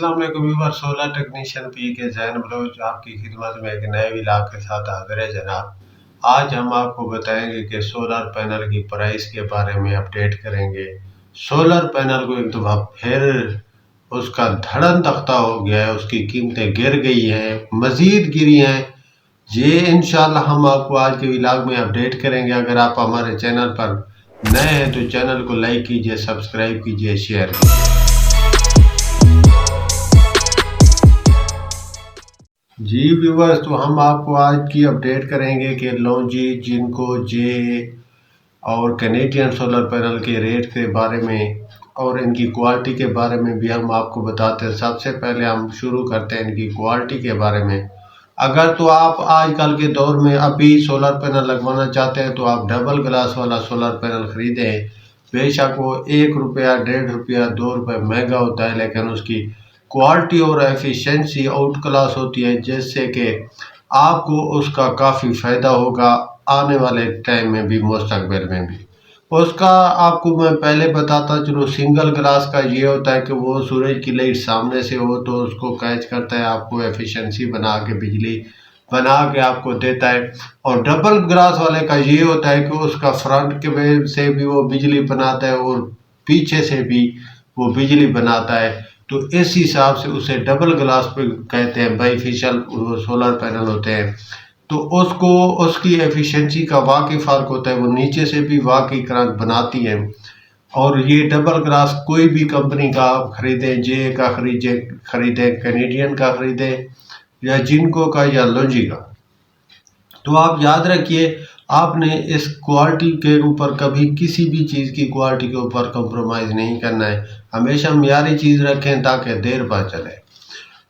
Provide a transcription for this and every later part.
अस्सलामुअलैकुम viewers, solar technician P के Jain Bloch आपकी खिदमत में एक नए व्लॉग के साथ हाजिर है जनाब। आज हम आपको बताएंगे कि सोलर पैनल की प्राइस के बारे में अपडेट करेंगे। सोलर पैनल को एक दफ़ा फिर उसका धड़न तख्ता हो गया है, उसकी कीमतें गिर गई हैं, मज़ीद गिरी हैं। ये इंशाल्लाह हम आपको आज के व्लॉग में अपडेट करेंगे। अगर आप हमारे चैनल पर नए हैं तो चैनल को लाइक कीजिए, सब्सक्राइब कीजिए, शेयर कीजिए। जी व्यूवर्स, तो हम आपको आज की अपडेट करेंगे कि लॉन्जी, जिनको, जे और कैनेडियन सोलर पैनल के रेट के बारे में और इनकी क्वालिटी के बारे में भी हम आपको बताते हैं। सबसे पहले हम शुरू करते हैं इनकी क्वालिटी के बारे में। अगर तो आप आजकल के दौर में अभी सोलर पैनल लगवाना चाहते हैं तो आप डबल ग्लास वाला सोलर पैनल ख़रीदें। बेशक वो 1 रुपया, 1.5 रुपया, 2 रुपये महंगा होता है, लेकिन उसकी क्वालिटी और एफिशिएंसी आउट क्लास होती है, जिससे कि आपको उसका काफ़ी फ़ायदा होगा आने वाले टाइम में भी, मुस्तकबिल में भी। उसका आपको मैं पहले बताता चलूँ, सिंगल ग्लास का ये होता है कि वो सूरज की लाइट सामने से हो तो उसको कैच करता है, आपको एफिशिएंसी बना के बिजली बना के आपको देता है। और डबल ग्लास वाले का ये होता है कि उसका फ्रंट के से भी वो बिजली बनाता है और पीछे से भी वो बिजली बनाता है। तो इस हिसाब से उसे डबल ग्लास पे कहते हैं, बाईफेशियल सोलर पैनल होते हैं। तो उसको उसकी एफिशिएंसी का वाकई फ़र्क होता है, वो नीचे से भी वाकई करंट बनाती है। और ये डबल ग्लास कोई भी कंपनी का आप ख़रीदें, जे का ख़रीदें, कैनेडियन का ख़रीदें या जिनको का या लॉन्जी का, तो आप याद रखिए आपने इस क्वालिटी के ऊपर कभी किसी भी चीज़ की क्वालिटी के ऊपर कंप्रोमाइज़ नहीं करना है। हमेशा मियारी चीज़ रखें ताकि देर पा चले।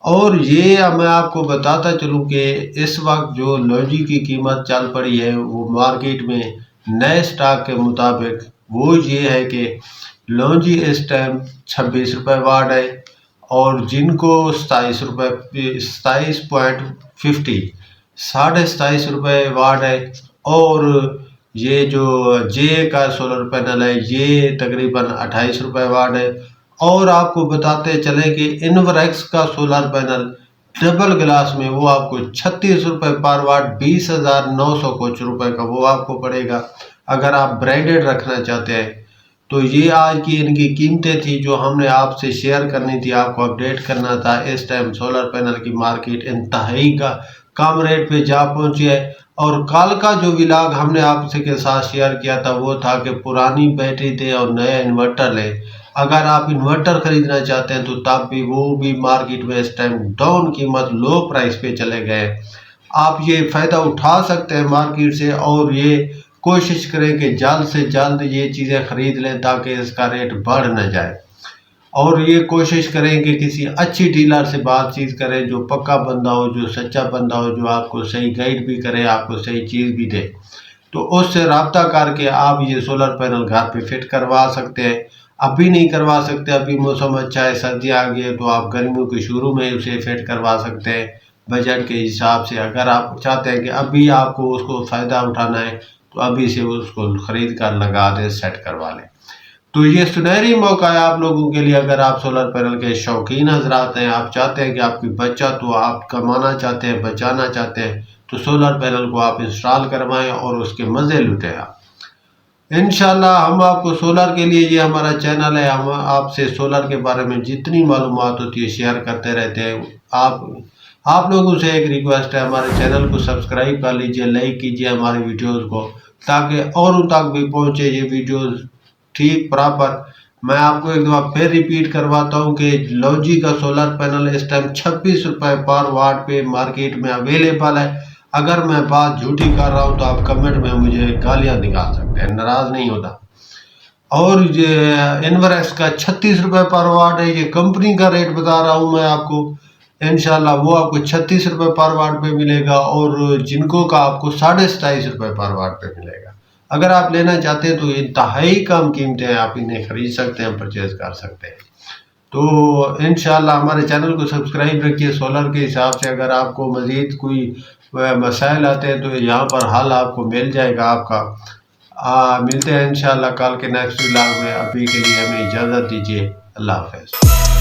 और ये मैं आपको बताता चलूँ कि इस वक्त जो लॉन्जी की कीमत चल पड़ी है वो मार्केट में नए स्टॉक के मुताबिक वो ये है कि लॉन्जी इस टाइम 26 रुपये वाट है और जिनको 27 रुपये 27.50 27.5 रुपये वाट है। और ये जो जे का सोलर पैनल है ये तकरीबन 28 रुपये वाट है। और आपको बताते चले कि इन्वरेक्स का सोलर पैनल डबल ग्लास में वो आपको 36 रुपये पर वाट, 20,900 कुछ रुपए का वो आपको पड़ेगा अगर आप ब्रांडेड रखना चाहते हैं। तो ये आज की इनकी कीमतें थी जो हमने आपसे शेयर करनी थी, आपको अपडेट करना था। इस टाइम सोलर पैनल की मार्केट इंतहाई का कम रेट पे जा पहुंची है। और कल का जो व्लॉग हमने आपसे के साथ शेयर किया था वो था कि पुरानी बैटरी दें और नया इन्वर्टर लें। अगर आप इन्वर्टर ख़रीदना चाहते हैं तो तब भी वो भी मार्केट में इस टाइम डाउन कीमत, लो प्राइस पे चले गए। आप ये फ़ायदा उठा सकते हैं मार्केट से और ये कोशिश करें कि जल्द से जल्द ये चीज़ें ख़रीद लें ताकि इसका रेट बढ़ न जाए। और ये कोशिश करें कि किसी अच्छी डीलर से बातचीत करें जो पक्का बंदा हो, जो सच्चा बंदा हो, जो आपको सही गाइड भी करे, आपको सही चीज़ भी दे। तो उससे रब्ता करके आप ये सोलर पैनल घर पे फिट करवा सकते हैं। अभी नहीं करवा सकते, अभी मौसम अच्छा है, सर्दी आ गई है, तो आप गर्मियों के शुरू में उसे फिट करवा सकते हैं बजट के हिसाब से। अगर आप चाहते हैं कि अभी आपको उसको फ़ायदा उठाना है तो अभी से उसको ख़रीद कर लगा दें, सेट करवा लें। तो ये सुनहरी मौका है आप लोगों के लिए। अगर आप सोलर पैनल के शौकीन हजरात हैं, आप चाहते हैं कि आपकी बचत हो, आप कमाना चाहते हैं, बचाना चाहते हैं, तो सोलर पैनल को आप इंस्टॉल करवाएं और उसके मज़े लुटें आप। इंशाल्लाह हम आपको सोलर के लिए, ये हमारा चैनल है, हम आपसे सोलर के बारे में जितनी मालूमात होती है शेयर करते रहते हैं। आप लोगों से एक रिक्वेस्ट है, हमारे चैनल को सब्सक्राइब कर लीजिए, लाइक कीजिए हमारे वीडियोज़ को ताकि औरों तक भी पहुँचे ये वीडियोज़ ठीक प्रॉपर। मैं आपको एक दफ़ा फिर रिपीट करवाता हूँ कि लॉन्जी का सोलर पैनल इस टाइम 26 रुपये पर वाट पे मार्केट में अवेलेबल है। अगर मैं बात झूठी कर रहा हूँ तो आप कमेंट में मुझे गालियाँ निकाल सकते हैं, नाराज़ नहीं होता। और ये इन्वरेक्स का 36 रुपये पर वाट है, ये कंपनी का रेट बता रहा हूँ मैं आपको। इंशाल्लाह वो आपको 36 रुपये पर वाट पे मिलेगा और जिनको का आपको 27.5 रुपये पर वाट पे मिलेगा। अगर आप लेना चाहते हैं तो इंतहाई कम कीमतें हैं, आप इन्हें ख़रीद सकते हैं, परचेज़ कर सकते हैं। तो इंशाल्लाह हमारे चैनल को सब्सक्राइब रखिए। सोलर के हिसाब से अगर आपको मज़ीद कोई मसाइल आते हैं तो यहाँ पर हल आपको मिल जाएगा आपका। मिलते हैं इंशाल्लाह कल के नेक्स्ट व्लॉग में। अभी के लिए हमें इजाज़त दीजिए। अल्लाह हाफ़िज़।